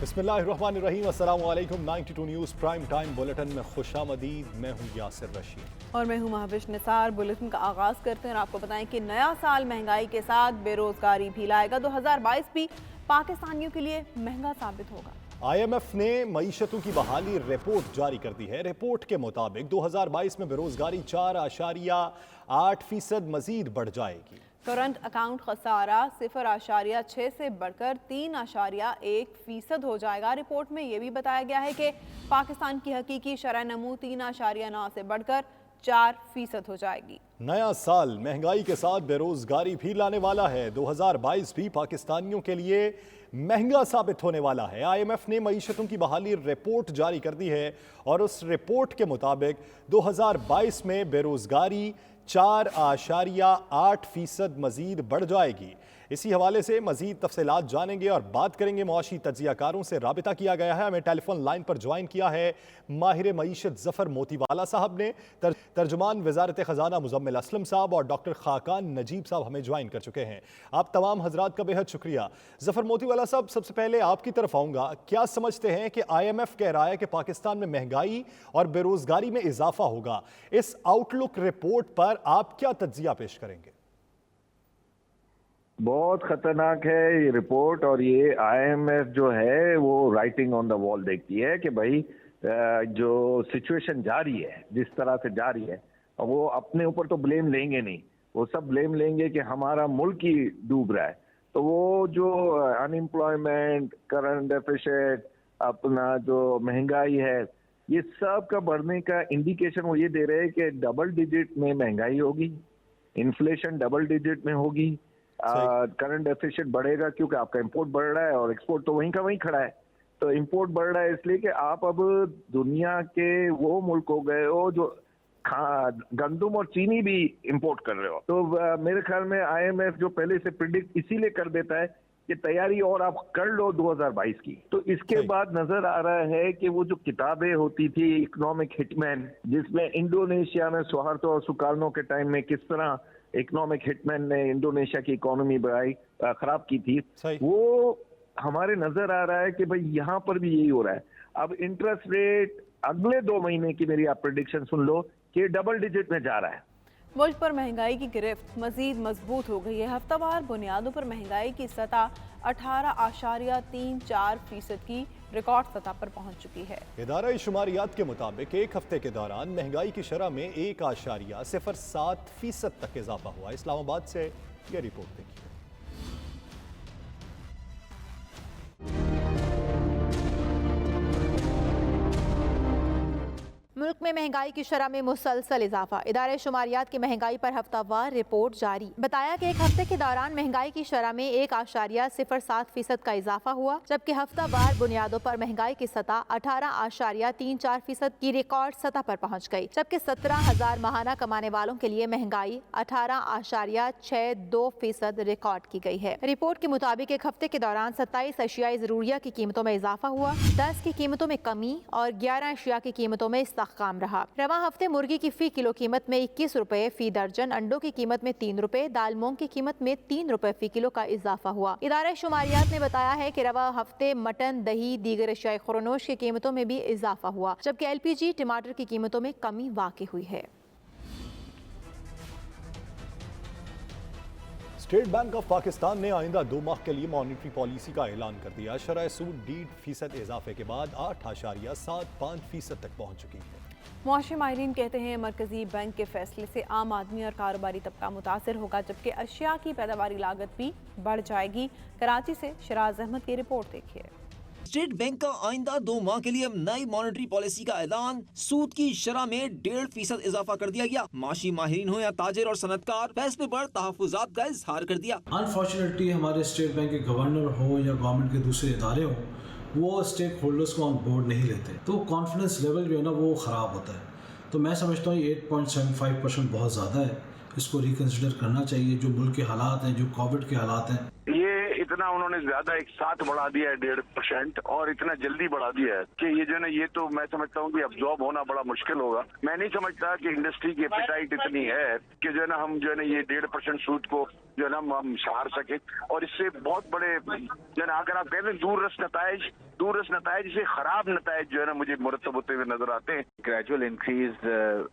बिस्मिल्लाहिर्रहमानिर्रहीम, अस्सलाम वालेकुम। 92 न्यूज़ प्राइम टाइम बुलेटिन में खुशामदीद। मैं हूँ यासिर रशीद और मैं हूँ महविश निसार। बुलेटिन का आगाज़ करते हैं और आपको बताएं कि नया साल महंगाई के साथ बेरोज़गारी भी लाएगा। 2022 भी पाकिस्तानियों के लिए महंगा साबित होगा। IMF ने मईशतों की बहाली रिपोर्ट जारी कर दी है। रिपोर्ट के मुताबिक 2022 में बेरोज़गारी 4.8% मज़ीद बढ़ जाएगी। करंट अकाउंट खसारा 0.6 से बढ़कर 3.1% हो जाएगा। रिपोर्ट में यह भी बताया गया है कि पाकिस्तान की हकीकी शरह नमू 3.9 से बढ़कर 4% हो जाएगी। नया साल महंगाई के साथ बेरोजगारी भी लाने वाला है। 2022 भी पाकिस्तानियों के लिए महंगा साबित होने वाला है। IMF ने मईशतों की बहाली रिपोर्ट जारी कर दी है और उस रिपोर्ट के मुताबिक 2022 में बेरोजगारी 4.8% मजीद बढ़ जाएगी। इसी हवाले से मजीद तफसीलात जानेंगे और बात करेंगे। मुआशी तज्जियाकारों से राबिता किया गया है। हमें टेलीफोन लाइन पर ज्वाइन किया है माहिर मईशत ज़फ़र मोतीवाला साहब ने। तर्जुमान वज़ारत ख़ज़ाना मुज़म्मिल असलम साहब और डॉक्टर खाकान नजीब साहब हमें ज्वाइन कर चुके हैं। आप तमाम हजरात का बेहद शुक्रिया। ज़फ़र मोतीवाला साहब, सबसे पहले आपकी तरफ आऊँगा। क्या समझते हैं कि IMF कह रहा है कि पाकिस्तान में महंगाई और बेरोज़गारी में इजाफा होगा? इस आउटलुक रिपोर्ट पर आप क्या तज्जिया पेश करेंगे? बहुत खतरनाक है ये रिपोर्ट। और ये IMF जो है वो राइटिंग ऑन द वॉल देखती है कि भाई जो सिचुएशन जारी है, जिस तरह से जारी है, वो अपने ऊपर तो ब्लेम लेंगे नहीं। वो सब ब्लेम लेंगे कि हमारा मुल्क ही डूब रहा है। तो वो जो अनएम्प्लॉयमेंट, करंट डेफिसिट, अपना जो महंगाई है, ये सब का बढ़ने का इंडिकेशन वो ये दे रहे हैं कि डबल डिजिट में महंगाई होगी, इन्फ्लेशन डबल डिजिट में होगी, करंट डेफिसिट बढ़ेगा क्योंकि आपका इंपोर्ट बढ़ रहा है और एक्सपोर्ट तो वहीं का वहीं खड़ा है। तो इंपोर्ट बढ़ रहा है इसलिए कि आप अब दुनिया के वो मुल्क हो गए हो जो गंदम और चीनी भी इंपोर्ट कर रहे हो। तो मेरे ख्याल में IMF जो पहले से प्रिडिक्ट इसीलिए कर देता है कि तैयारी और आप कर लो 2022 की। तो इसके बाद नजर आ रहा है कि वो जो किताबें होती थी इकोनॉमिक हिटमैन, जिसमें इंडोनेशिया में सुहार्तो और सुकार्नो के टाइम में किस तरह इकोनॉमिक हिटमैन ने इंडोनेशिया की इकोनॉमी बढ़ाई, खराब की थी, वो हमारे नजर आ रहा है कि भाई यहाँ पर भी यही हो रहा है। अब इंटरेस्ट रेट अगले 2 महीने की मेरी आप प्रेडिक्शन सुन लो कि डबल डिजिट में जा रहा है। मुल्क पर महंगाई की गिरफ्त मजीद मजबूत हो गई है। हफ्तावार बुनियादों पर महंगाई की सतह 18.34% की रिकॉर्ड सतह पर पहुंच चुकी है। इदारा शुमारियात के मुताबिक एक हफ्ते के दौरान महंगाई की शरह में 1.07% तक इजाफा हुआ। इस्लामाबाद से यह रिपोर्ट देखिए। मुल्क में महंगाई की शरह में मुसलसल इजाफा। इदारे शुमारियात की महंगाई पर हफ्तावार रिपोर्ट जारी। बताया कि एक हफ्ते के दौरान महंगाई की शरह में 1.07% का इजाफा हुआ, जबकि हफ्तावार बुनियादों पर महंगाई की सतह 18.34% की रिकॉर्ड सतह पर पहुंच गई, जबकि 17,000 माहाना कमाने वालों के लिए महंगाई 18.62% रिकॉर्ड की गई है। रिपोर्ट के मुताबिक एक हफ्ते के दौरान 27 अशियाई जरूरिया की कीमतों में इजाफा हुआ, 10 की कीमतों में कमी और 11 अशिया की कीमतों में काम रहा। रवा हफ्ते मुर्गी की फी किलो कीमत में 21 रुपए फी दर्जन, अंडों की कीमत में 3 रुपए, दाल मूंग की कीमत में 3 रुपए फी किलो का इजाफा हुआ। इदारा शुमारियात ने बताया है कि रवा हफ्ते मटन, दही, दीगर अशियाई खुरनोश की कीमतों में भी इजाफा हुआ, जबकि LPG, टमाटर की कीमतों में कमी वाक़ई हुई है। स्टेट बैंक ऑफ पाकिस्तान ने आइंदा 2 माह के लिए मॉनेटरी पॉलिसी का ऐलान कर दिया। शरह सूद 1.5% इजाफे के बाद 8.75% तक पहुंच चुकी है। मुआशी माहिरीन कहते हैं मरकजी बैंक के फैसले से आम आदमी और कारोबारी तबका मुतासर होगा, जबकि अशिया की पैदावारी लागत भी बढ़ जाएगी। कराची से शराज अहमद की रिपोर्ट देखिए। स्टेट बैंक का आइंदा 2 माह के लिए नई मॉनेटरी पॉलिसी का ऐलान। सूद की शरह में 1.5% इजाफा कर दिया गया। माशी माहिरीन हो या ताजिर और सनतकार, फैसले पर तहफ्फुजात का इजहार कर दिया। अनफॉर्चुनेटली हमारे स्टेट बैंक के गवर्नर हो या गवर्नमेंट के दूसरे इदारे हो, वो स्टेक होल्डर्स को ऑन बोर्ड नहीं लेते, तो कॉन्फिडेंस लेवल जो है ना वो ख़राब होता है। तो मैं समझता हूँ 8.75% बहुत ज़्यादा है, इसको रिकन्सिडर करना चाहिए। जो मुल्क के हालात हैं, जो कोविड के हालात हैं, ये इतना उन्होंने ज्यादा एक साथ बढ़ा दिया है 1.5% और इतना जल्दी बढ़ा दिया है कि ये जो है ना, ये तो मैं समझता हूँ कि अब्जॉर्ब होना बड़ा मुश्किल होगा। मैं नहीं समझता कि इंडस्ट्री की एपेटाइट इतनी है कि जो है ना हम जो है ना ये 1.5% सूद को जो है ना हम सहार सके, और इससे बहुत बड़े जो है ना, अगर आप कहते हैं दूररस नताइज से खराब नताइज जो है ना मुझे मुरतब होते हुए नजर आते हैं। ग्रेजुअल इंक्रीज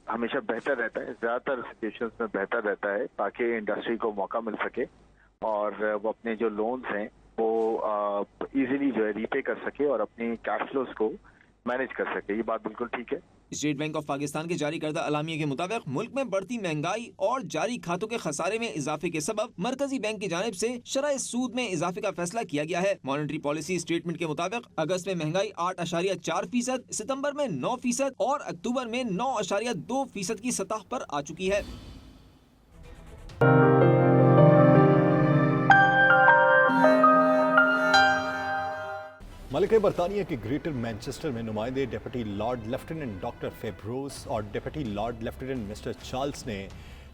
हमेशा बेहतर रहता है, ज्यादातर सिचुएशंस में बेहतर रहता है, ताकि इंडस्ट्री को मौका मिल सके और वो अपने जो लोन्स हैं वो इजीली जो है रीपे कर सके और अपनी कैश फ्लोज को मैनेज कर सके। ये बात बिल्कुल ठीक है। स्टेट बैंक ऑफ पाकिस्तान के जारी करदा अलामिया के मुताबिक मुल्क में बढ़ती महंगाई और जारी खातों के खसारे में इजाफे के सबब मरकजी बैंक की जानिब से शरह सूद में इजाफे का फैसला किया गया है। मॉनेटरी पॉलिसी स्टेटमेंट के मुताबिक अगस्त में महंगाई 8.4%, सितंबर में 9% और अक्टूबर में 9.2% की सतह पर आ चुकी है। मलिका बरतानिया के ग्रेटर मैनचेस्टर में नुमाइंदे डिप्टी लॉर्ड लेफ्टिनेंट डॉक्टर फेब्रोस और deputy lord lieutenant mister Charles ने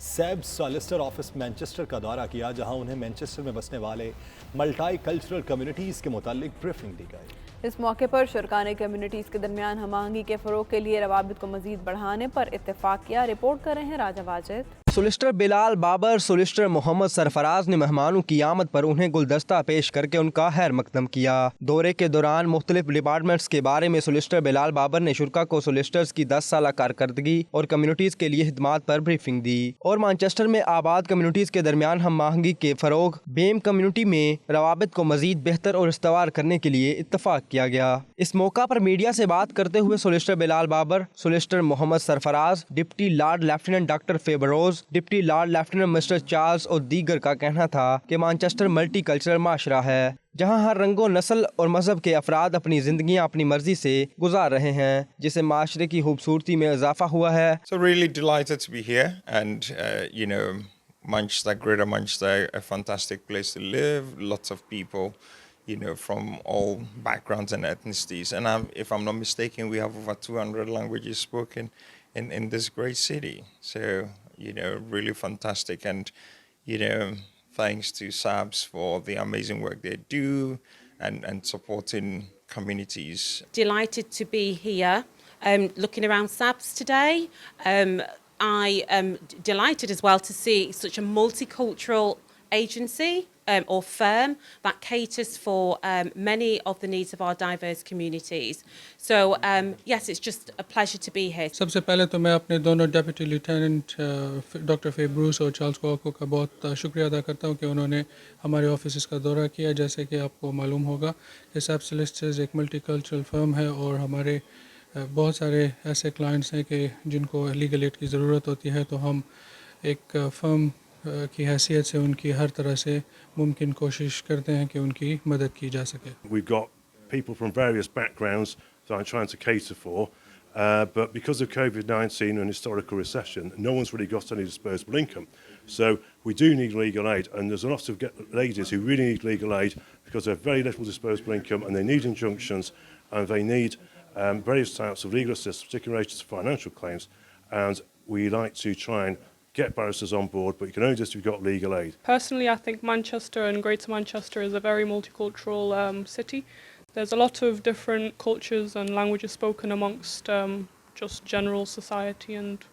सैब सॉलिसिटर ऑफिस मैनचेस्टर का दौरा किया, जहां उन्हें मैनचेस्टर में बसने वाले मल्टी कल्चरल कम्युनिटीज़ के मुतालिक ब्रीफिंग दी गई। इस मौके पर शरकाने कम्युनिटीज़ के दरमियान हम आहंगी के फ़रोग के लिए रवाबित को मज़ीद बढ़ाने पर इत्तेफाक किया। रिपोर्ट कर रहे हैं राजा वाजिद। सोलिसिटर बिलाल बाबर सोलिसिटर मोहम्मद सरफराज ने मेहमानों की आमद पर उन्हें गुलदस्ता पेश करके उनका खैर मकदम किया। दौरे के दौरान मुख्तलिफ डिपार्टमेंट्स के बारे में सोलिसिटर बिलाल बाबर ने शुरा को सोलिसिटर्स की 10 साल कारकर्दगी और कम्युनिटीज़ के लिए खिदमात पर ब्रीफिंग दी और मानचेस्टर में आबाद कम्युनिटीज़ के दरमियान हम आहंगी के फ़रोग, बेम कम्युनिटी में रवाबित को मज़ीद बेहतर और इस्तवार करने के लिए इत्तफाक किया गया। इस मौका पर मीडिया से बात करते हुए solicitor Bilal Babar, solicitor Mohammad Sarfraz, deputy lord lieutenant doctor Febroz, deputy lord lieutenant mister Charles और दीगर का कहना था कि मैनचेस्टर मल्टी कल्चरल माशरा है, जहां हर रंगो, नस्ल और मजहब के अफराद अपनी जिंदगियां अपनी मर्जी से गुजार रहे हैं, जिससे माशरे की खूबसूरती में इजाफा हुआ है। So really delighted to be here and you know, Manchester, Greater Manchester, a fantastic place to live, lots of people, you know, from all backgrounds and ethnicities, and if I'm not mistaken, we have over 200 languages spoken in this great city. So you know, really fantastic, and you know, thanks to SABS for the amazing work they do and supporting communities. Delighted to be here, looking around SABS today. I am delighted as well to see such a multicultural agency or firm that caters for many of the needs of our diverse communities. So yes, it's just a pleasure to be here. सबसे पहले तो मैं अपने दोनों deputy lieutenant doctor फेब्रूस और Charles cocoa का बहुत शुक्रिया अदा करता हूँ कि उन्होंने हमारे ऑफिस का दौरा किया। जैसे कि आपको मालूम होगा कि सैब सोलिसिटर्स एक मल्टी कल्चरल फर्म है और हमारे बहुत सारे ऐसे क्लाइंट्स हैं कि जिनको लीगल एड की ज़रूरत होती है, तो हम एक फ़र्म की हैसियत से उनकी हर तरह से मुमकिन कोशिश करते हैं कि उनकी मदद की जा सके। We've got people from various backgrounds that I'm trying to cater for, but because of COVID-19 and historical recession, no one's really got any disposable income. So we do need legal aid, and there's a lot of ladies who really need legal aid because they have very little disposable income and they need injunctions and they need various types of legal assistance, particularly related to financial claims, and we like to try and get barristers on board, but you can only just if you've got legal aid. Personally, I think Manchester and Greater Manchester is a very multicultural city. There's a lot of different cultures and languages spoken amongst just general society and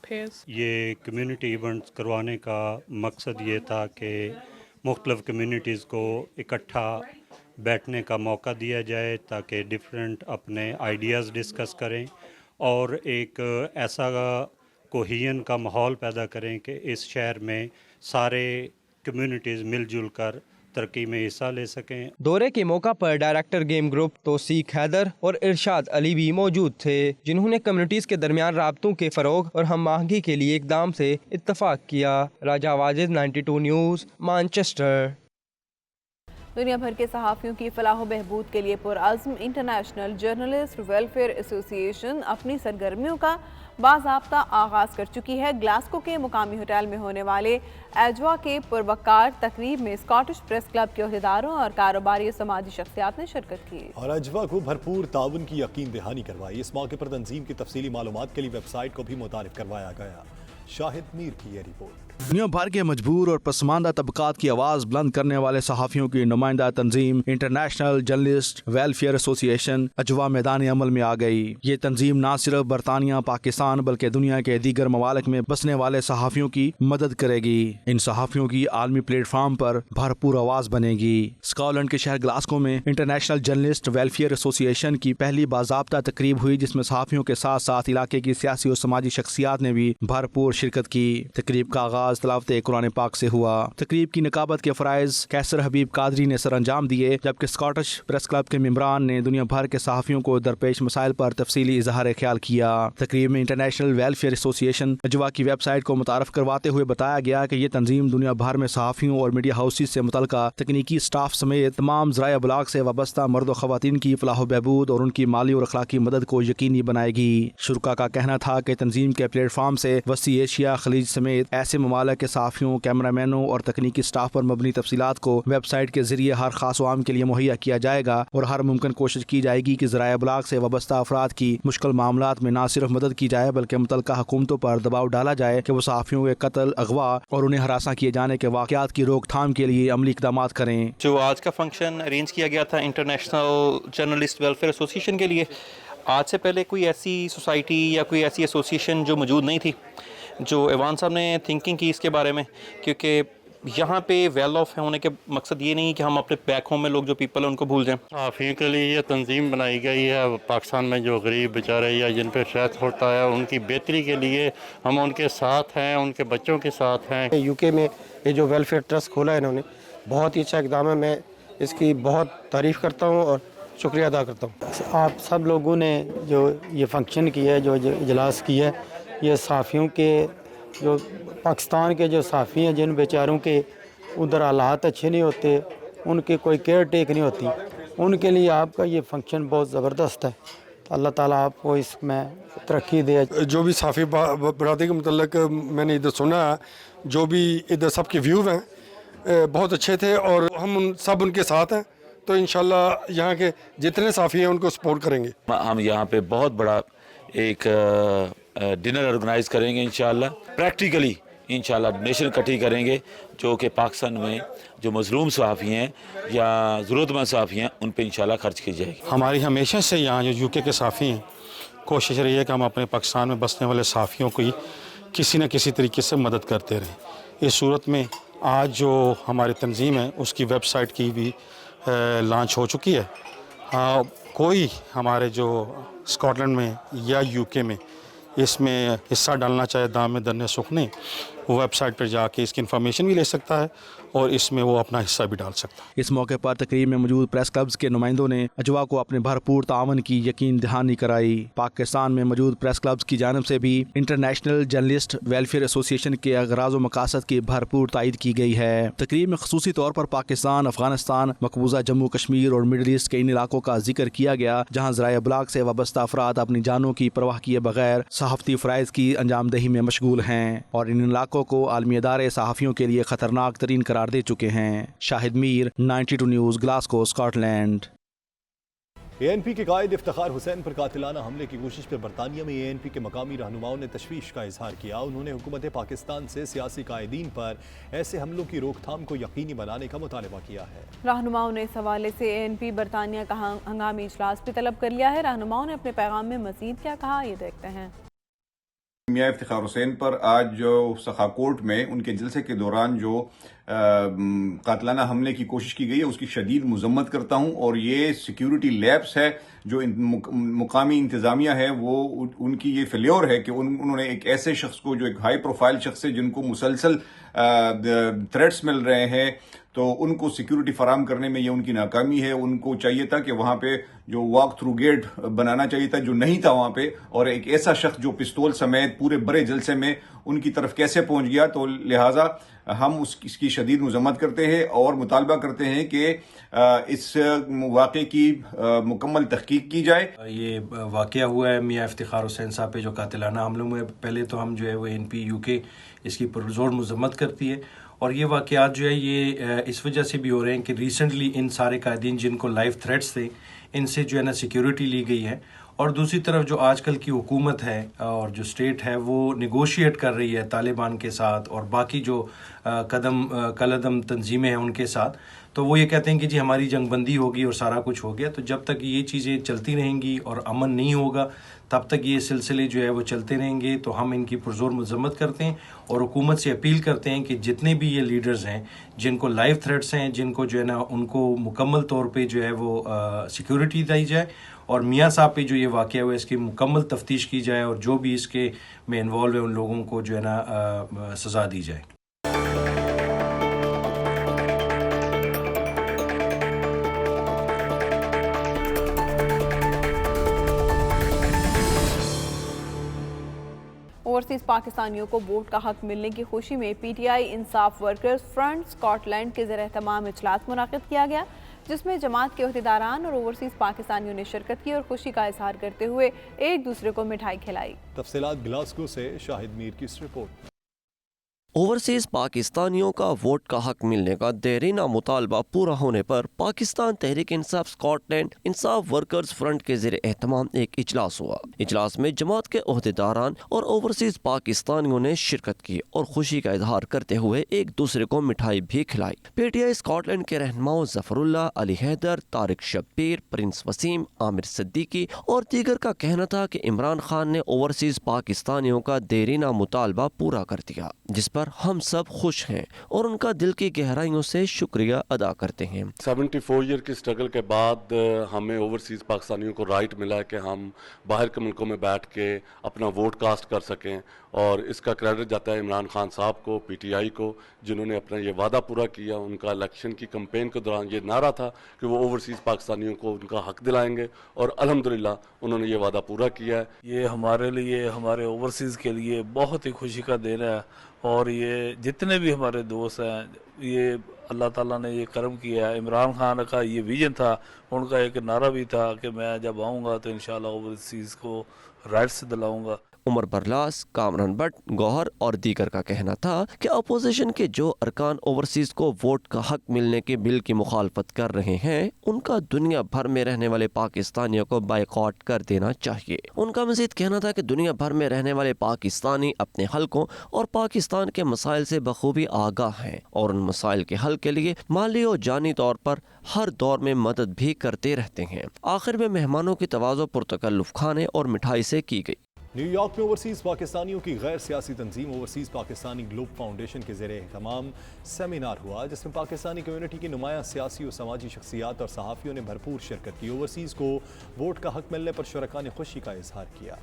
peers. ये community events करवाने का मकसद ये था कि मुख्तलिफ communities को इकट्ठा बैठने का मौका दिया जाए ताकि डिफरेंट अपने आइडियाज़ डिस्कस करें और एक ऐसा कोहियन का माहौल पैदा करें कि इस शहर में सारे कम्युनिटीज़ मिलजुल कर तरक्की में हिस्सा ले सकें। दौरे के मौका पर डायरेक्टर गेम ग्रुप तौसीक हैदर और इरशाद अली भी मौजूद थे, जिन्होंने कम्युनिटीज़ के दरमियान राबतों के फ़रोग और हम आहंगी के लिए इक़दाम से इत्तफाक किया। राजा वाजिद, 92 न्यूज़, मैनचेस्टर। दुनिया भर के सहाफ़ियों की फलाह बहबूद के लिए पुरअज़्म इंटरनेशनल जर्नलिस्ट वेलफेयर एसोसिएशन अपनी सरगर्मियों का बाज़ाब्ता आगाज़ कर चुकी है। ग्लासगो के मुकामी होटल में होने वाले एजवा के पुरवकार तकरीब में स्कॉटिश प्रेस क्लब के अहदेदारों और कारोबारी समाजी शख्सियात ने शिरकत की और एजवा को भरपूर ताउन की यकीन दहानी करवाई। इस मौके पर तंजीम की तफसीली मालूमात के लिए वेबसाइट को भी मुतारिफ करवाया गया। शाहिद मीर की ये रिपोर्ट। दुनिया भर के मजबूर और पसमानदा तबकात की आवाज़ बुलंद करने वाले सहाफ़ियों की नुमाइंदा तंजीम इंटरनेशनल जर्नलिस्ट वेलफेयर एसोसिएशन अजवा मैदान अमल में आ गई। ये तंजीम न सिर्फ बरतानिया पाकिस्तान बल्कि दुनिया के दीगर ममालिक में बसने वाले सहाफ़ियों की मदद करेगी। इन सहाफ़ियों की आलमी प्लेटफार्म पर भरपूर आवाज़ बनेगी। स्कॉटलैंड के शहर ग्लासगो में इंटरनेशनल जर्नलिस्ट वेलफेयर एसोसिएशन की पहली बाज़ाब्ता तकरीब हुई, जिसमें सहाफ़ियों के साथ साथ इलाके की सियासी और समाजी शख्सियात ने भी भरपूर शिरकत की। तकरीब का आगाज तलावत कुरान पाक से हुआ। तकरीब की निकाबत के फ़राइज़ कैसर हबीब कादरी ने सर अंजाम दिए, जबकि स्कॉटिश प्रेस क्लब के मेम्बरान ने दुनिया भर के सहाफ़ियों को दरपेश मसाइल पर तफसीली इजहार ख्याल किया। तकरीब में इंटरनेशनल वेलफेयर एसोसिएशन अजवा की वेबसाइट को मुतारफ़ करवाते हुए बताया गया कि ये तंजीम दुनिया भर में सहाफ़ियों और मीडिया हाउसेस से मुतल्लिक़ा तकनीकी स्टाफ समेत तमाम ज़राए अबलाग से वाबस्ता मर्द और ख़वातीन की फलाह बहबूद और उनकी माली और अखलाकी मदद को यकीनी बनाएगी। शुरका का कहना था कि तंजीम के प्लेटफार्म से वसी एशिया खलीज समेत ऐसे ममालिक के सहाफ़ियों, कैमरामैनों और तकनीकी स्टाफ पर मबनी तफसीलात को वेबसाइट के जरिए हर खास आवाम के लिए मुहैया किया जाएगा और हर मुमकिन कोशिश की जाएगी कि ज़राए अबलाग से वाबस्ता अफराद की मुश्किल मामलात में न सिर्फ मदद की जाए बल्कि मुतल्लिक़ा हुकूमतों पर दबाव डाला जाए कि वो सहाफ़ियों के कत्ल, अगवा और उन्हें हरासा किए जाने के वाक़यात की रोकथाम के लिए अमली इक़दाम करें। जो आज का फंक्शन अरेंज किया गया था इंटरनेशनल जर्नलिस्ट वेलफेयर एसोसिएशन के लिए, आज से पहले कोई ऐसी सोसाइटी या कोई ऐसी एसोसिएशन जो मौजूद नहीं थी, जो एवान साहब ने थिंकिंग की इसके बारे में, क्योंकि यहाँ पे वेल ऑफ होने के मकसद ये नहीं कि हम अपने बैक होम में लोग जो पीपल हैं उनको भूल जाएं। सहाफ़ियों के लिए ये तंजीम बनाई गई है। पाकिस्तान में जो गरीब बेचारे या जिन पर शहद होता है उनकी बेहतरी के लिए हम उनके साथ हैं, उनके बच्चों के साथ हैं। यूके में ये जो वेलफेयर ट्रस्ट खोला है इन्होंने, बहुत ही अच्छा इक़दाम है। मैं इसकी बहुत तारीफ़ करता हूँ और शुक्रिया अदा करता हूँ। आप सब लोगों ने जो ये फंक्शन किया है, जो इजलास किया है, ये सहाफ़ियों के जो पाकिस्तान के जो सहाफ़ी हैं जिन बेचारों के उधर हालात अच्छे नहीं होते, उनके कोई केयर टेक नहीं होती, उनके लिए आपका ये फंक्शन बहुत ज़बरदस्त है। तो अल्लाह ताला आपको इसमें तरक्की दे। जो भी सहाफ़ी बरादरी के मतलब मैंने इधर सुना है, जो भी इधर सबके व्यू हैं बहुत अच्छे थे और हम सब उनके साथ हैं। तो इंशाल्लाह यहाँ के जितने सहाफ़ी हैं उनको सपोर्ट करेंगे। हम यहाँ पे बहुत बड़ा एक डिनर ऑर्गेनाइज करेंगे इंशाल्लाह, प्रैक्टिकली इंशाल्लाह डोनेशन इकट्ठी करेंगे जो कि पाकिस्तान में जो मजलूम सहाफ़ी हैं या ज़रूरतमंद सहाफ़ी हैं उन पे इंशाल्लाह खर्च की जाएगी। हमारी हमेशा से यहाँ जो यूके के सहाफ़ी हैं कोशिश रही है कि हम अपने पाकिस्तान में बसने वाले सहाफ़ियों की किसी न किसी तरीके से मदद करते रहें। इस सूरत में आज जो हमारी तंजीम है उसकी वेबसाइट की भी लॉन्च हो चुकी है। कोई हमारे जो स्कॉटलैंड में या यूके में इसमें हिस्सा डालना चाहे दाम में दरने सुखने, वो वेबसाइट पर जाके इसकी इन्फॉर्मेशन भी ले सकता है और इसमें वो अपना हिस्सा भी डाल सकता है। इस मौके पर तकरीब में मौजूद प्रेस क्लब्स के नुमाइंदों ने अजवा को अपने भरपूर तावन की यकीन दहानी कराई। पाकिस्तान में मौजूद प्रेस क्लब्स की जानब से भी इंटरनेशनल जर्नलिस्ट वेलफेयर एसोसिएशन के अगराज व मकासद की भरपूर तायद की गई है। तकरीब में खसूसी तौर पर पाकिस्तान, अफगानिस्तान, मकबूजा जम्मू कश्मीर और मिडल ईस्ट के इन इलाकों का जिक्र किया गया जहाँ ज़राए अबलाग से वाबस्ता अफराद अपनी जानों की परवाह किए बगैर सहाफ़ती फ़राइज़ की अंजामदही में मशगूल हैं और इन इलाकों को आलमी अदारे सहाफ़ियों के लिए ख़तरनाक तरीन करार दे चुके हैं। Shahid Mir, 92 news, Glasgow, Scotland. ANP के कायद इफ्तिखार हुसैन पर कातिलाना हमले की कोशिश पर बरतानिया में एएनपी के मकामी रहनुमाओं ने तशवीश का इजहार किया। उन्होंने हुकूमत पाकिस्तान से सियासी कायदीन पर ऐसे हमलों की रोकथाम को यकीनी बनाने का मुतालबा किया है। रहनुमाओं ने इस हवाले से एएनपी बरतानिया का हंगामी इजलास भी तलब कर लिया है। रहनुमाओं ने अपने पैगाम में मजीद क्या कहा, ये देखते हैं। मियां इफ्तिखार हुसैन पर आज जो सखाकोट में उनके जलसे के दौरान जो कातलाना हमले की कोशिश की गई है उसकी शदीद मजम्मत करता हूं और ये सिक्योरिटी लैब्स है जो मुकामी इंतजामिया है वो उनकी ये फेल्योर है कि उन्होंने एक ऐसे शख्स को जो एक हाई प्रोफाइल शख्स है जिनको मुसलसल थ्रेट्स मिल रहे हैं तो उनको सिक्योरिटी फराम करने में ये उनकी नाकामी है। उनको चाहिए था कि वहां पे जो वॉक थ्रू गेट बनाना चाहिए था जो नहीं था वहां पे, और एक ऐसा शख्स जो पिस्तौल समेत पूरे बड़े जलसे में उनकी तरफ कैसे पहुंच गया। तो लिहाजा हम इसकी शदीद मजम्मत करते हैं और मुतालबा करते हैं कि इस वाक़े की मुकम्मल तहकीक की जाए। ये वाक़या हुआ है मियां इफ्तिखार हुसैन साहब पे जो कातिलाना हमलों में, पहले तो हम जो है वो एनपी यूके इसकी पुरजोर मजम्मत करती है और ये वाक़यात जो है ये इस वजह से भी हो रहे हैं कि रिसेंटली इन सारे कायदीन जिनको लाइव थ्रेट्स थे इनसे जो है ना सिक्योरिटी ली गई है اور دوسری طرف جو آج کل کی حکومت ہے اور جو اسٹیٹ ہے وہ نیگوشیٹ کر رہی ہے طالبان کے ساتھ اور باقی جو کالعدم تنظیمیں ہیں ان کے ساتھ، تو وہ یہ کہتے ہیں کہ جی ہماری جنگ بندی ہوگی اور سارا کچھ ہو گیا. تو جب تک یہ چیزیں چلتی رہیں گی اور امن نہیں ہوگا تب تک یہ سلسلے جو ہے وہ چلتے رہیں گے. تو ہم ان کی پرزور مذمت کرتے ہیں اور حکومت سے اپیل کرتے ہیں کہ جتنے بھی یہ لیڈرز ہیں جن کو لائیو تھریٹس ہیں، جن کو جو ہے نا ان کو مکمل طور پہ جو ہے وہ سیکیورٹی دی جائے، اور میاں صاحب پہ جو یہ واقعہ ہوا ہے اس کی مکمل تفتیش کی جائے اور جو بھی اس کے میں انوالو ہے ان لوگوں کو جو ہے نا سزا دی جائے. اوورسیز پاکستانیوں کو ووٹ کا حق ملنے کی خوشی میں پی ٹی آئی انصاف ورکرز فرنٹ اسکاٹ لینڈ کے زیر اہتمام اجلاس منعقد کیا گیا، جس میں جماعت کے عہدیداران اور اوورسیز پاکستانیوں نے شرکت کی اور خوشی کا اظہار کرتے ہوئے ایک دوسرے کو مٹھائی کھلائی. تفصیلات گلاسگو سے شاہد میر کی اس رپورٹ. اوورسیز پاکستانیوں کا ووٹ کا حق ملنے کا دیرینہ مطالبہ پورا ہونے پر پاکستان تحریک انصاف اسکاٹ لینڈ انصاف ورکرز فرنٹ کے زیر اہتمام ایک اجلاس ہوا. اجلاس میں جماعت کے عہدیداران اور اوورسیز پاکستانیوں نے شرکت کی اور خوشی کا اظہار کرتے ہوئے ایک دوسرے کو مٹھائی بھی کھلائی. P T I Scotland کے رہنماؤں ظفر اللہ، علی حیدر، طارق شبیر، پرنس وسیم، عامر صدیقی اور دیگر کا کہنا تھا کہ عمران خان نے اوورسیز پاکستانیوں کا دیرینہ مطالبہ پورا کر دیا، جس پر ہم سب خوش ہیں اور ان کا دل کی گہرائیوں سے شکریہ ادا کرتے ہیں. 74 ایئر کی سٹرگل کے بعد ہمیں اوورسیز پاکستانیوں کو رائٹ ملا ہے کہ ہم باہر کے ملکوں میں بیٹھ کے اپنا ووٹ کاسٹ کر سکیں، اور اس کا کریڈٹ جاتا ہے عمران خان صاحب کو، پی ٹی آئی کو، جنہوں نے اپنا یہ وعدہ پورا کیا. ان کا الیکشن کی کمپین کے دوران یہ نعرہ تھا کہ وہ اوورسیز پاکستانیوں کو ان کا حق دلائیں گے، اور الحمدللہ انہوں نے یہ وعدہ پورا کیا ہے. یہ ہمارے لیے، ہمارے اوورسیز کے لیے بہت ہی خوشی کا دن ہے، اور یہ جتنے بھی ہمارے دوست ہیں یہ اللہ تعالیٰ نے یہ کرم کیا ہے. عمران خان کا یہ ویژن تھا، ان کا ایک نعرہ بھی تھا کہ میں جب آؤں گا تو انشاءاللہ اوورسیز کو رائٹس دلاؤں گا. عمر برلاس، کامران بٹ، گوہر اور دیگر کا کہنا تھا کہ اپوزیشن کے جو ارکان اوورسیز کو ووٹ کا حق ملنے کے بل کی مخالفت کر رہے ہیں ان کا دنیا بھر میں رہنے والے پاکستانیوں کو بائیکاٹ کر دینا چاہیے. ان کا مزید کہنا تھا کہ دنیا بھر میں رہنے والے پاکستانی اپنے حلقوں اور پاکستان کے مسائل سے بخوبی آگاہ ہیں اور ان مسائل کے حل کے لیے مالی اور جانی طور پر ہر دور میں مدد بھی کرتے رہتے ہیں. آخر میں مہمانوں کی تواضع پرتکلف کھانے اور مٹھائی سے کی گئی. نیو یارک میں اوورسیز پاکستانیوں کی غیر سیاسی تنظیم اوورسیز پاکستانی گلوب فاؤنڈیشن کے زیر اہتمام سیمینار ہوا، جس میں پاکستانی کمیونٹی کی نمایاں سیاسی اور سماجی شخصیات اور صحافیوں نے بھرپور شرکت کی. اوورسیز کو ووٹ کا حق ملنے پر شرکاء نے خوشی کا اظہار کیا.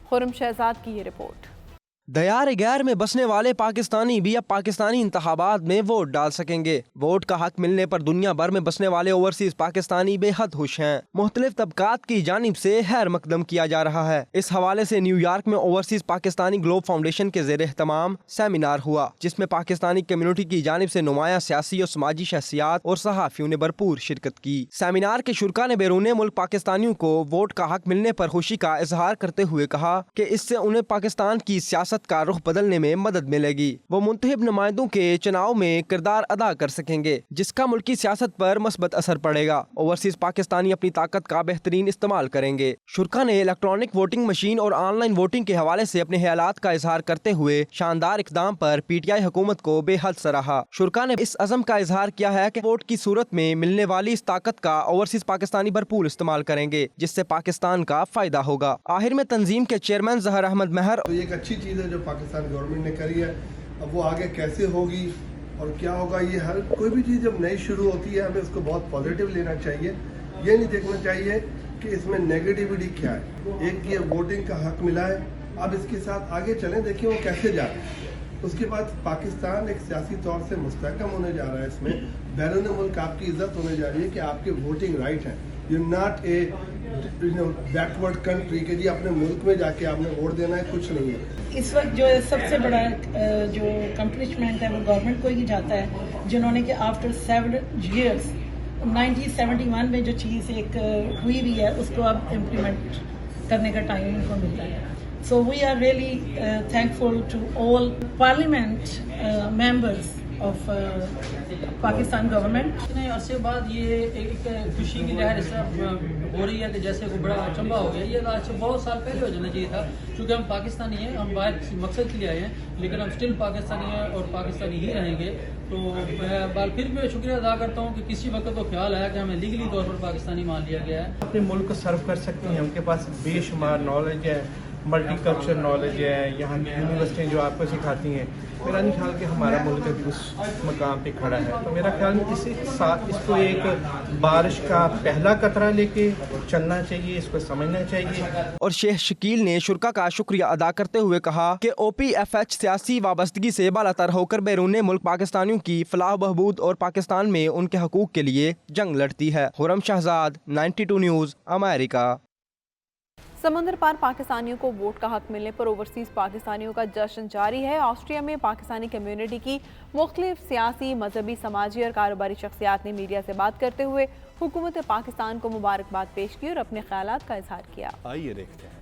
خرم شہزاد کی یہ رپورٹ. دیار غیر میں بسنے والے پاکستانی بھی اب پاکستانی انتخابات میں ووٹ ڈال سکیں گے. ووٹ کا حق ملنے پر دنیا بھر میں بسنے والے اوورسیز پاکستانی بے حد خوش ہیں. مختلف طبقات کی جانب سے خیر مقدم کیا جا رہا ہے. اس حوالے سے نیو یارک میں اوورسیز پاکستانی گلوب فاؤنڈیشن کے زیر اہتمام سیمینار ہوا، جس میں پاکستانی کمیونٹی کی جانب سے نمایاں سیاسی اور سماجی شخصیات اور صحافیوں نے بھرپور شرکت کی. سیمینار کے شرکاء نے بیرون ملک پاکستانیوں کو ووٹ کا حق ملنے پر خوشی کا اظہار کرتے ہوئے کہا کہ اس سے انہیں پاکستان کی سیاست کا رخ بدلنے میں مدد ملے گی. وہ منتخب نمائندوں کے چناؤ میں کردار ادا کر سکیں گے، جس کا ملکی سیاست پر مثبت اثر پڑے گا. اوورسیز پاکستانی اپنی طاقت کا بہترین استعمال کریں گے. شرکاء نے الیکٹرانک ووٹنگ مشین اور آن لائن ووٹنگ کے حوالے سے اپنے خیالات کا اظہار کرتے ہوئے شاندار اقدام پر پی ٹی آئی حکومت کو بے حد سراہا. شرکاء نے اس عزم کا اظہار کیا ہے کہ ووٹ کی صورت میں ملنے والی اس طاقت کا اوورسیز پاکستانی بھرپور استعمال کریں گے، جس سے پاکستان کا فائدہ ہوگا. آخر میں تنظیم کے چیئرمین ظہر احمد مہر. یہ ایک اچھی چیز ہے جو پاکستان گورنمنٹ نے کری ہے. اب وہ آگے کیسے ہوگی اور کیا ہوگا، یہ ہر کوئی بھی چیز جب نئی شروع ہوتی ہے ہمیں اس کو بہت پازیٹیو لینا چاہیے. یہ نہیں دیکھنا چاہیے کہ اس میں نیگیٹیوٹی کیا ہے. ایک یہ ووٹنگ کا حق ملا ہے، اب اس کے ساتھ آگے چلیں، دیکھیں وہ کیسے جا رہے ہیں. اس کے بعد پاکستان ایک سیاسی طور سے مستحکم ہونے جا رہا ہے. اس میں بیرون ملک آپ کی عزت ہونے جا رہی ہے کہ آپ کے ووٹنگ رائٹ ہیں. You not a backward country کہ جی اپنے ملک میں جا کے آپ نے ووٹ دینا ہے، کچھ نہیں ہے. اس وقت جو سب سے بڑا جو اکمپلشمنٹ ہے وہ گورنمنٹ کو ہی جاتا ہے، جنہوں نے کہ آفٹر 7 ایئرس 1971 میں جو چیز ایک ہوئی بھی ہے اس کو اب امپلیمنٹ کرنے کا ٹائم ان کو ملتا ہے. So we are really thankful to all parliament members of Pakistan government. इतने अरसे बाद ये एक खुशी की लहर इस तरह हो रही है कि जैसे कोई बड़ा अचंभा हो गया। ये आज से बहुत साल पहले हो जाना चाहिए था, क्योंकि हम पाकिस्तानी हैं, हम बाहर किसी मकसद के लिए आए हैं, लेकिन हम स्टिल पाकिस्तानी हैं और पाकिस्तानी ही रहेंगे। तो मैं फिर भी शुक्रिया अदा करता हूँ कि किसी वक्त तो ख्याल आया कि हमें लीगली तौर पर पाकिस्तानी मान लिया गया है। अपने मुल्क को सर्व कर सकते हैं, उनके पास बेशुमार नॉलेज है, मल्टी कल्चर नॉलेज है, यहाँ की यूनिवर्सिटियाँ जो आपको सिखाती हैं। मेरा नहीं ख्याल कि हमारा मुल्क अभी उस मकाम पे खड़ा है, तो मेरा ख्याल इसी साथ इसको एक बारिश का पहला कतरा लेके चलना चाहिए, इसको समझना चाहिए। और शेख शकील ने शुरका का शुक्रिया अदा करते हुए कहा कि OPFH सियासी वाबस्तगी से बालातर होकर बैरून मुल्क पाकिस्तानियों की फलाह बहबूद और पाकिस्तान में उनके हकूक के लिए जंग लड़ती है। हुरम शहजाद, 92 न्यूज़, अमेरिका। समंदर पार पाकिस्तानियों को वोट का हक मिलने पर ओवरसीज़ पाकिस्तानियों का जश्न जारी है। ऑस्ट्रिया में पाकिस्तानी कम्युनिटी की मुख्तलिफ सियासी, मजहबी, समाजी और कारोबारी शख्सियात ने मीडिया से बात करते हुए हुकूमत पाकिस्तान को मुबारकबाद पेश की और अपने ख्यालात का इजहार किया। आइए देखते हैं।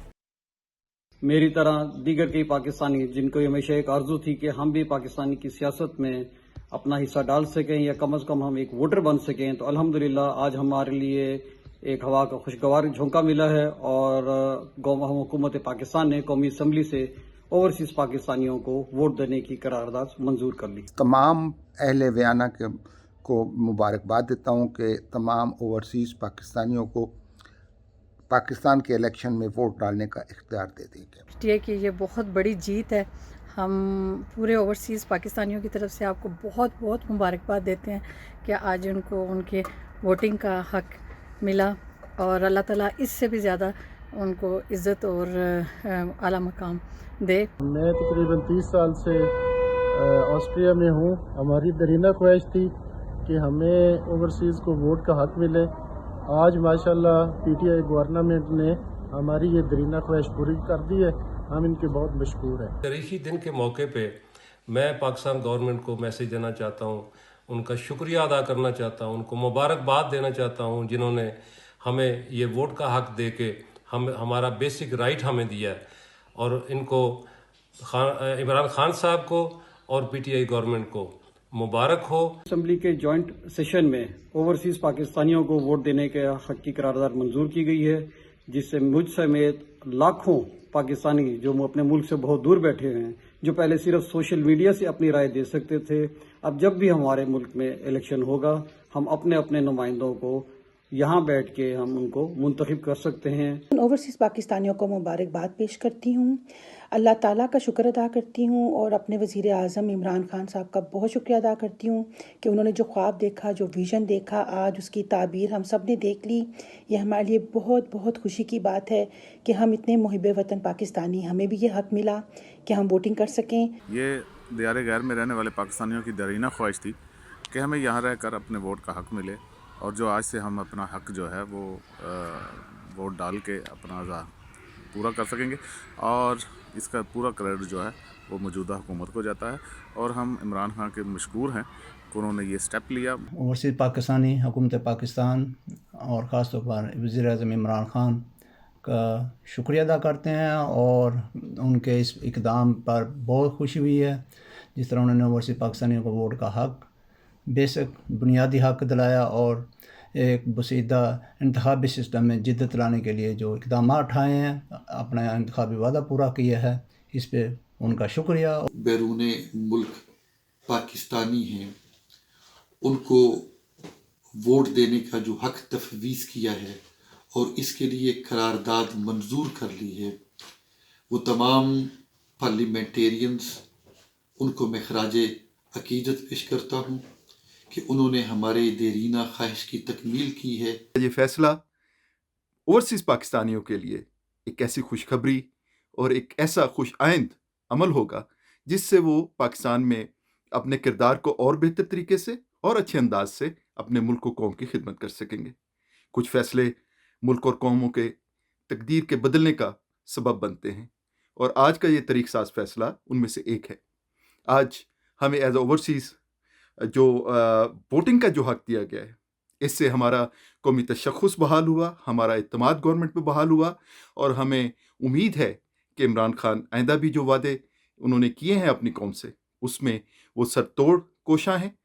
मेरी तरह दीगर कई पाकिस्तानी जिनको हमेशा एक आरजू थी कि हम भी पाकिस्तानी की सियासत में अपना हिस्सा डाल सकें या कम से कम हम एक वोटर बन सकें, तो अल्हम्दुलिल्लाह आज हमारे लिए एक हवा का खुशगवार झोंका मिला है और हुकूमत पाकिस्तान ने कौमी असम्बली से ओवरसीज़ पाकिस्तानियों को वोट देने की करारदाद मंजूर कर ली। तमाम अहले वियाना को मुबारकबाद देता हूँ कि तमाम ओवरसीज़ पाकिस्तानियों को पाकिस्तान के इलेक्शन में वोट डालने का इख्तियार दे देंगे। ये कि ये बहुत बड़ी जीत है। हम पूरे ओवरसीज़ पाकिस्तानियों की तरफ से आपको बहुत बहुत मुबारकबाद देते हैं कि आज उनको उनके वोटिंग का हक मिला और अल्लाह ताला इससे भी ज़्यादा उनको इज़्ज़त और आला मकाम दे। मैं तकरीबन 30 साल से ऑस्ट्रिया में हूँ। हमारी दरीना ख्वाहिश थी कि हमें ओवरसीज़ को वोट का हक मिले। आज माशाल्लाह PTI गवर्नमेंट ने हमारी ये दरीना ख्वाहिश पूरी कर दी है। हम इनके बहुत मशहूर हैं। तारीखी दिन के मौके पे मैं पाकिस्तान गवर्नमेंट को मैसेज देना चाहता हूँ, उनका शुक्रिया अदा करना चाहता हूँ, उनको मुबारकबाद देना चाहता हूँ जिन्होंने हमें ये वोट का हक दे के हमारा बेसिक राइट हमें दिया है। और इनको इमरान खान साहब को और PTI गवर्नमेंट को मुबारक हो। असम्बली के जॉइंट सेशन में ओवरसीज़ पाकिस्तानियों को वोट देने के हक की करारदाद मंजूर की गई है, जिससे मुझ समेत लाखों पाकिस्तानी जो अपने मुल्क से बहुत दूर बैठे हैं, जो पहले सिर्फ सोशल मीडिया से अपनी राय दे सकते थे, अब जब भी हमारे मुल्क में इलेक्शन होगा हम अपने अपने नुमाइंदों को यहाँ बैठ के हम उनको मुंतखब कर सकते हैं। ओवरसीज़ पाकिस्तानियों को मुबारकबाद पेश करती हूँ, अल्लाह ताला का शुक्र अदा करती हूँ और अपने वज़ीर आज़म इमरान खान साहब का बहुत शुक्रिया अदा करती हूँ कि उन्होंने जो ख्वाब देखा, जो विज़न देखा, आज उसकी ताबीर हम सब ने देख ली। ये हमारे लिए बहुत बहुत खुशी की बात है कि हम इतने मुहिब वतन पाकिस्तानी, हमें भी ये हक़ मिला कि हम वोटिंग कर सकें। ये दियारे गैर में रहने वाले पाकिस्तानियों की दरीना ख्वाहिश थी कि हमें यहाँ रहकर अपने वोट का हक़ मिले, और जो आज से हम अपना हक़ जो है वो वोट डाल के अपना पूरा कर सकेंगे, और इसका पूरा क्रेडिट जो है वो मौजूदा हुकूमत को जाता है। और हम इमरान खान के मशकूर हैं कि उन्होंने ये स्टेप लिया। ओवरसीज़ पाकिस्तानी हुकूमत पाकिस्तान और ख़ास तौर पर वज़ीर आज़म इमरान खान का शुक्रिया अदा करते हैं और उनके इस इक़दाम पर बहुत खुशी हुई है। जिस तरह उन्होंने ओवरसीज़ पाकिस्तानियों को वोट का हक़, बेसिक बुनियादी हक़ दिलाया और एक बसीदा इंतखाबी सिस्टम में जिद्दत लाने के लिए जो इक़दाम उठाए हैं, अपना इंतखाबी वादा पूरा किया है, इस पे उनका शुक्रिया। बैरून मुल्क पाकिस्तानी हैं, उनको वोट देने का जो हक़ तफवीज़ किया है और इसके लिए करारदाद मंजूर कर ली है, वो तमाम पार्लियामेंटेरियंस, उनको मैं खराजे अकीदत पेश करता हूँ कि उन्होंने हमारे देरीना ख्वाहिश की तकमील की है। ये फैसला ओवरसीज़ पाकिस्तानियों के लिए एक ऐसी खुशखबरी और एक ऐसा खुश आइंद अमल होगा जिससे वो पाकिस्तान में अपने किरदार को और बेहतर तरीके से और अच्छे अंदाज से अपने मुल्क और कौम की खिदमत कर सकेंगे। कुछ फैसले मुल्क और कौमों के तकदीर के बदलने का सबब बनते हैं और आज का ये तरीक़साज़ फैसला उनमें से एक है। आज हमें एज ओवरसीज़ जो वोटिंग का जो हक़ दिया गया है, इससे हमारा कौमी तशख़्ख़ुस बहाल हुआ, हमारा इत्मीनान गवर्नमेंट पे बहाल हुआ और हमें उम्मीद है कि इमरान खान आइंदा भी जो वादे उन्होंने किए हैं अपनी कौम से, उसमें वो सर तोड़ कोशां हैं।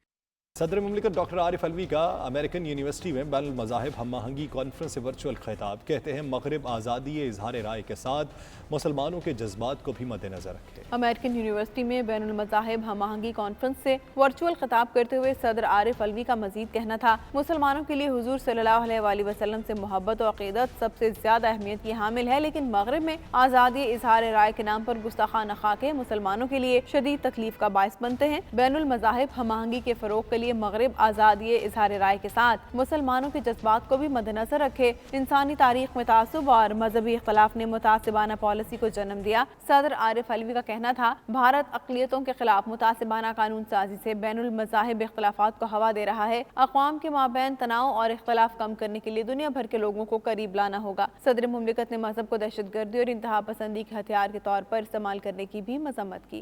सदर मुमलिकत डॉक्टर आरिफ अलवी का अमेरिकन यूनिवर्सिटी में बैनुल मज़ाहिब हम आहंगी कॉन्फ्रेंस से वर्चुअल खिताब। कहते हैं मगरिब आज़ादी इजहार राय के साथ मुसलमानों के जज्बात को भी मद्देनजर रखे। अमेरिकन यूनिवर्सिटी में बैनुल मज़ाहिब हम आहंगी कॉन्फ्रेंस से वर्चुअल खिताब करते हुए सदर आरिफ अलवी का मजीद कहना था, मुसलमानों के लिए हुजूर सल्लल्लाहु अलैहि वसल्लम से मोहब्बत और अक़ीदत सबसे ज्यादा अहमियत की हामिल है, लेकिन मगरिब में आज़ादी इजहार राय के नाम पर गुस्ताखाना खाके मुसलमानों के लिए शदीद तकलीफ का बायस बनते हैं। बैनुल मज़ाहिब हम आहंगी के फरोग के लिए मगरिब आज़ादी इजहार राय के साथ मुसलमानों के जज्बात को भी मद्देनजर रखे। इंसानी तारीख में तासुब और मजहबी इख्तलाफ ने मुतासिबाना पॉलिसी को जन्म दिया। सदर आरिफ अलवी का कहना था, भारत अक़लियतों के खिलाफ मुतासिबाना कानून साजी से बैनुल मज़ाहिब इख्तलाफात को हवा दे रहा है। अक़वाम के माबैन तनाव और इख्तलाफ कम करने के लिए दुनिया भर के लोगों को करीब लाना होगा। सदर मुमलिकत ने मजहब को दहशतगर्दी और इंतहा पसंदी के हथियार के तौर पर इस्तेमाल करने की भी मजम्मत की।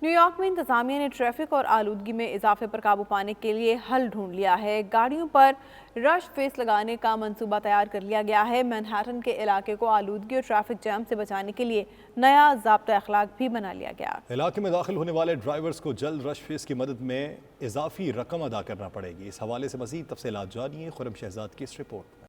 न्यूयॉर्क में इंतजामिया ने ट्रैफिक और आलूदगी में इजाफे पर काबू पाने के लिए हल ढूंढ लिया है। गाड़ियों पर रश फेस लगाने का मंसूबा तैयार कर लिया गया है। मैनहट्टन के इलाके को आलूदगी और ट्रैफिक जैम से बचाने के लिए नया ज़ाब्ता अखलाक भी बना लिया गया। इलाके में दाखिल होने वाले ड्राइवर्स को जल्द रश फेस की मदद में इजाफी रकम अदा करना पड़ेगी। इस हवाले से मज़ीद तफसीलात जानिए खुरम शहजाद की इस रिपोर्ट में।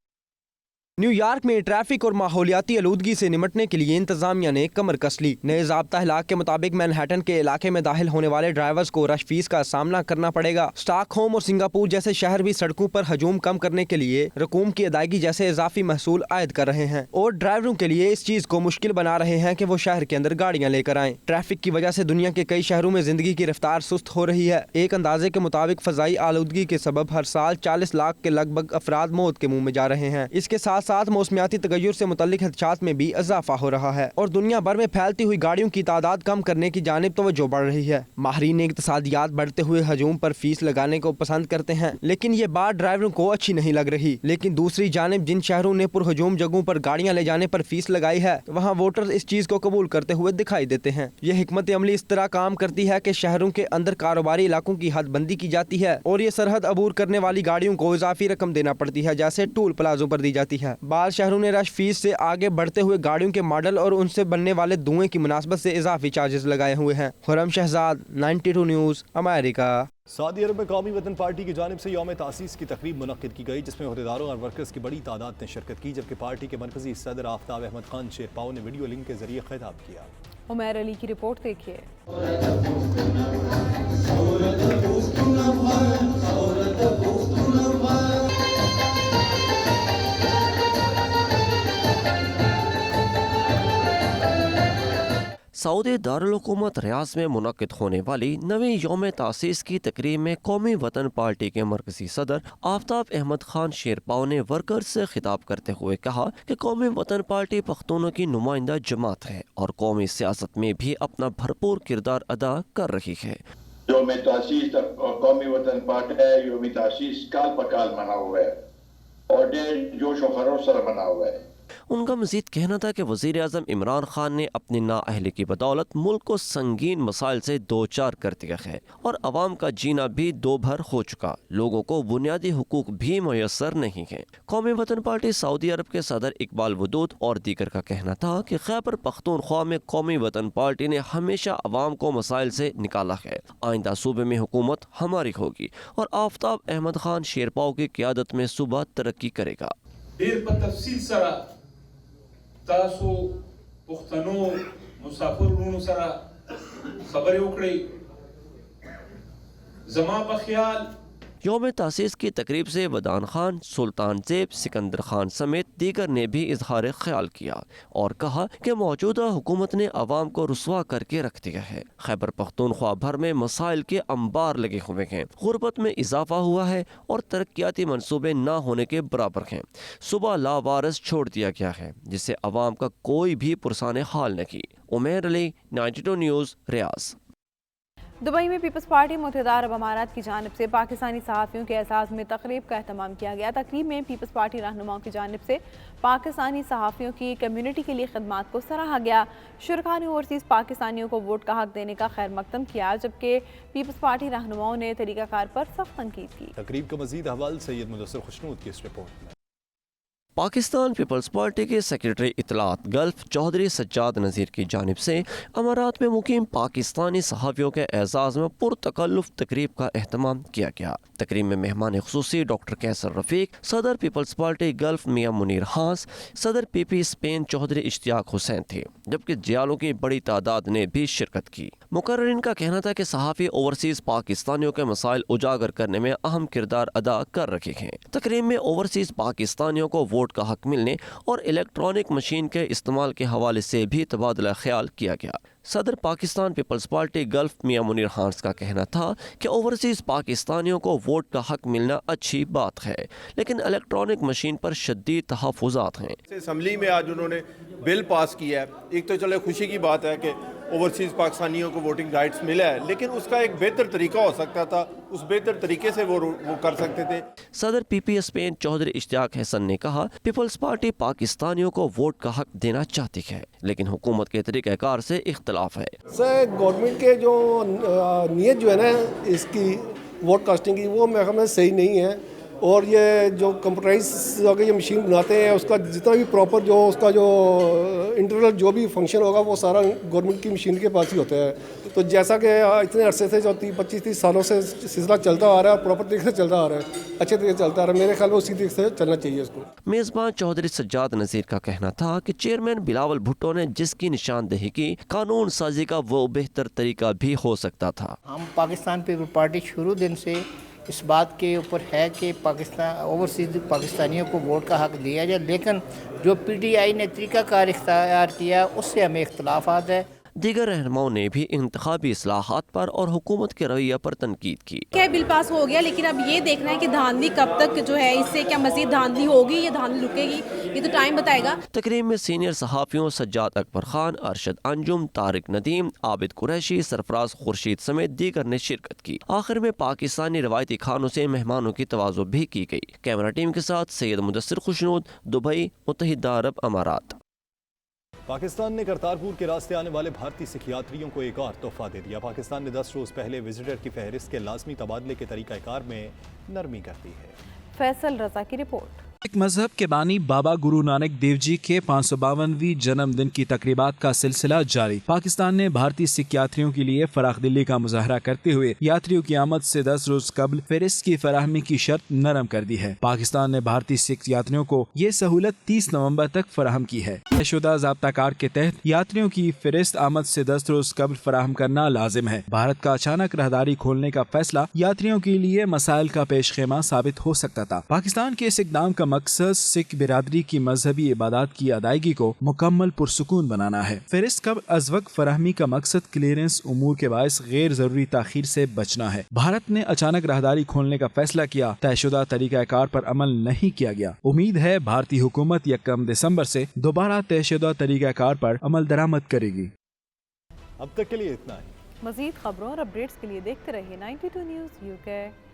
न्यूयॉर्क में ट्रैफिक और माहौलियाती आलूदगी से निमटने के लिए इंतजामिया ने कमर कस ली। नए ज़ाब्ता इलाक के मुताबिक मैनहट्टन के इलाके में दाखिल होने वाले ड्राइवर्स को रश फीस का सामना करना पड़ेगा। स्टॉकहोम और सिंगापुर जैसे शहर भी सड़कों पर हजूम कम करने के लिए रकूम की अदायगी जैसे इजाफी महसूल आयद कर रहे हैं और ड्राइवरों के लिए इस चीज को मुश्किल बना रहे हैं कि वो शहर के अंदर गाड़ियां लेकर आएं। ट्रैफिक की वजह से दुनिया के कई शहरों में जिंदगी की रफ्तार सुस्त हो रही है। एक अंदाजे के मुताबिक फजाई आलूदगी के सबब हर साल 40 लाख के लगभग अफराद मौत के मुंह में जा रहे हैं। इसके साथ साथ मौसमियाती तगय्युर से मुतल्लिक खदशात में भी इजाफा हो रहा है और दुनिया भर में फैलती हुई गाड़ियों की तादाद कम करने की जानिब तवज्जो बढ़ रही है। माहिरीन इक्तिसादियात बढ़ते हुए हजूम पर फीस लगाने को पसंद करते हैं, लेकिन ये बात ड्राइवरों को अच्छी नहीं लग रही। लेकिन दूसरी जानिब जिन शहरों ने पुरहजूम जगहों पर गाड़ियां ले जाने पर फीस लगाई है, वहाँ वोटर्स इस चीज को कबूल करते हुए दिखाई देते हैं। ये हिकमत अमली इस तरह काम करती है कि शहरों के अंदर कारोबारी इलाकों की हदबंदी की जाती है और ये सरहद अबूर करने वाली गाड़ियों को इजाफी रकम देना पड़ती है, जैसे टूल प्लाजों पर दी जाती है। बाल शहरों ने रश फीस से आगे बढ़ते हुए गाड़ियों के मॉडल और उनसे बनने वाले धुएं की मुनासबत से इजाफी चार्जेस लगाए हुए हैं। Khurram Shahzad, 92 news, America. सऊदी अरब में कौमी वतन पार्टी की जानिब से यौम तासीस की तकरीब मुनक्किद की गई, जिसमें अहदेदारों और वर्कर्स की बड़ी तादाद ने शिरकत की, जबकि पार्टी के मरकजी सदर आफ्ताब अहमद खान शेरपाओ ने वीडियो लिंक के जरिए खिताब किया। उमैर अली की रिपोर्ट देखिए। सऊदी दारुल हुकूमत रियाज में मुनक्किद होने वाली नवी यौम तासीस की तकरीब में कौमी वतन पार्टी के मरकजी सदर आफ्ताब अहमद खान शेरपाओ ने वर्कर्स से खिताब करते हुए कहा कि कौमी वतन पार्टी पख्तूनों की नुमाइंदा जमात है और कौमी सियासत में भी अपना भरपूर किरदार अदा कर रही है। यौम तासीस कौमी वतन पार्टी है, यौम तासीस काल पकाल मना हुआ है और जोश और खरोश से मना हुआ है। उनका मजीद कहना था कि वज़ीर आज़म इमरान खान ने अपनी नाअहली की बदौलत मुल्क को संगीन मसाइल से दो चार कर दिया है और अवाम का जीना भी दो भर हो चुका। लोगों को बुनियादी हुकूक भी मैसर नहीं है। कौमी वतन पार्टी सऊदी अरब के सदर इकबाल वदूद और दीगर का कहना था कि खैबर पख्तूनख्वा में कौमी वतन पार्टी ने हमेशा अवाम को मसाइल से निकाला है। आइंदा सूबे में हुकूमत हमारी होगी और आफ्ताब अहमद खान शेरपाओ की क़यादत में सूबा तरक्की करेगा। تاسو پښتنو مسافر ورونو سره خبرې وکړئ زما په خیال यौम तासीस की तकरीब से वदान खान, सुल्तान ज़ेब, सिकंदर खान समेत दीगर ने भी इजहार ख्याल किया और कहा कि मौजूदा हुकूमत ने अवाम को रुसवा करके रख दिया है। खैबर पख्तूनख्वा भर में मसाइल के अंबार लगे हुए हैं, गुर्बत में इजाफा हुआ है और तरक्याती मनसूबे न होने के बराबर हैं। सुबह लावारिस छोड़ दिया गया है जिससे अवाम का कोई भी पुरसाने हाल नहीं। उमैर अली, 92 न्यूज़, रियाज। दुबई में पीपल्स पार्टी मुत्तहिदा अरब अमारात की जानिब से पाकिस्तानी सहाफ़ियों के एजाज़ में तकरीब का एहतमाम किया गया। तकरीब में पीपल्स पार्टी रहनुमाओं की जानिब से पाकिस्तानी सहाफ़ियों की कम्युनिटी के लिए खदमात को सराहा गया। शुरका ने ओवरसीज़ पाकिस्तानियों को वोट का हक देने का खैर मकदम किया, जबकि पीपल्स पार्टी रहनुमाओं ने तरीक़ाकार पर सख्त तनकीद की। तकरीब का मज़ीद हवाल सैयद मुदस्सिर खुशनूद की इस रिपोर्ट में। पाकिस्तान पीपल्स पार्टी के सेक्रेटरी इतलात गल्फ चौधरी सज्जाद नज़ीर की जानिब से अमारात में मुकीम पाकिस्तानी सहाफ़ियों के एजाज़ में पुरतकल्लुफ़ तकरीब का एहतमाम किया गया। तकरीब में मेहमान ख़ुसूसी डॉक्टर कैसर रफ़ीक, सदर पीपल्स पार्टी गल्फ मियाँ मुनीर हास, सदर PP स्पेन चौधरी इश्तियाक हुसैन थे, जबकि जियालों की बड़ी तादाद ने भी शिरकत की। मुकर्रिरीन का कहना था कि सहाफ़ी ओवरसीज़ पाकिस्तानियों के मसाइल उजागर करने में अहम किरदार अदा कर रखे हैं। तकरीब में ओवरसीज़ पाकिस्तानियों को वोट का हक मिलने और इलेक्ट्रॉनिक मशीन के इस्तेमाल के हवाले से भी तबादला ख्याल किया गया। सदर पाकिस्तान पीपल्स पार्टी गल्फ मियाँ मुनीर हांस का कहना था कि ओवरसीज़ पाकिस्तानियों को वोट का हक मिलना अच्छी बात है, लेकिन इलेक्ट्रॉनिक मशीन पर शदीद तहफ़्फ़ुज़ात हैं। असम्बली में आज उन्होंने बिल पास किया है। एक तो चले खुशी की बात है कि ओवरसीज़ पाकिस्तानियों को वोटिंग राइट्स मिला है, लेकिन उसका एक बेहतर तरीका हो सकता था, उस बेहतर तरीके से वो कर सकते थे। सदर PP स्पेन चौधरी इश्तियाक हसन ने कहा, पीपल्स पार्टी पाकिस्तानियों को वोट का हक देना चाहती है, लेकिन हुकूमत के तरीक़ाकार से इख्तलाफ है। सर गवर्नमेंट के जो नीयत जो है ना इसकी वोट कास्टिंग की, वो मेरे ख्याल में सही नहीं है। और ये जो कंप्यूटराइज ये मशीन बनाते हैं, उसका जितना भी प्रॉपर जो उसका जो इंटरनल जो भी फंक्शन होगा वो सारा गवर्नमेंट की मशीन के पास ही होता है। तो जैसा कि इतने अरसे से जो 25-30 सालों से सिलसिला चलता आ रहा है, प्रॉपर तरीके से चलता आ रहा है, अच्छे तरीके से चलता आ रहा है, मेरे ख्याल में उसी तरीके से चलना चाहिए इसको। मेज़बान चौधरी सज्जाद नज़ीर का कहना था कि चेयरमैन बिलावल भुट्टो ने जिसकी निशानदेही की, कानून साजी का वो बेहतर तरीका भी हो सकता था। हम पाकिस्तान पीपल पार्टी शुरू दिन से इस बात के ऊपर है कि पाकिस्तान ओवरसीज पाकिस्तानियों को वोट का हक दिया जाए, लेकिन जो PTI ने तरीक़ाकार इख्तियार किया उससे हमें इख्तलाफात है। दीगर रहनुमाओं ने भी इंतखाबी इस्लाहात पर और हुकूमत के रवैया पर तनकीद की। क्या बिल पास हो गया, लेकिन अब ये देखना है कि धांधली कब तक जो है, इससे क्या मजीद धांधली होगी या धांधली रुकेगी, ये तो टाइम बताएगा। तकरीब में सीनियर सहाफ़ियों सज्जाद अकबर खान, अरशद अंजुम, तारिक नदीम, आबिद कुरैशी, सरफराज खुर्शीद समेत दीगर ने शिरकत की। आखिर में पाकिस्तानी रवायती खानों से मेहमानों की तवाज़ुन भी की गई। कैमरा टीम के साथ सैयद मुदस्सिर खुशनूद, दुबई, मुत्तहिदा अरब अमारात। पाकिस्तान ने करतारपुर के रास्ते आने वाले भारतीय सिख यात्रियों को एक और तोहफा दे दिया। पाकिस्तान ने 10 रोज पहले विजिटर की फहरिस्त के लाजमी तबादले के तरीक़ाकार में नरमी कर दी है। फैसल रजा की रिपोर्ट। एक मजहब के बानी बाबा गुरु नानक देव जी के 552वीं जन्मदिन की तकरीबात का सिलसिला जारी। पाकिस्तान ने भारतीय सिख यात्रियों के लिए फराख दिली का मुजाहरा करते हुए यात्रियों की आमद से 10 रोज कबल फेरिस्त की फराहमी की शर्त नरम कर दी है। पाकिस्तान ने भारतीय सिख यात्रियों को ये सहूलत 30 नवंबर तक फराहम की है। तयशुदा ज़ाब्ता कार के तहत यात्रियों की फेरिस्त आमद से 10 रोज कबल फराहम करना लाजिम है। भारत का अचानक राहदारी खोलने का फैसला यात्रियों के लिए मसाइल का पेश खेमा साबित हो सकता था। पाकिस्तान के इस इक़दाम का मकसद सिख बिरादरी की मजहबी इबादत की अदायगी को मुकम्मल पुरसुकून बनाना है। फेरिस्त कब अज वक्त फराहमी का मकसद क्लियरेंस उमूर के बायस गैर जरूरी ताखीर से बचना है। भारत ने अचानक राहदारी खोलने का फैसला किया, तयशुदा तरीक़ाकार पर अमल नहीं किया गया। उम्मीद है भारतीय हुकूमत 1 दिसंबर से दोबारा तयशुदा तरीक़ाकार पर अमल दरामद करेगी। अब तक के लिए इतना ही। मजीद खबरों और अपडेट्स के लिए देखते रहिए 92 न्यूज़ UK।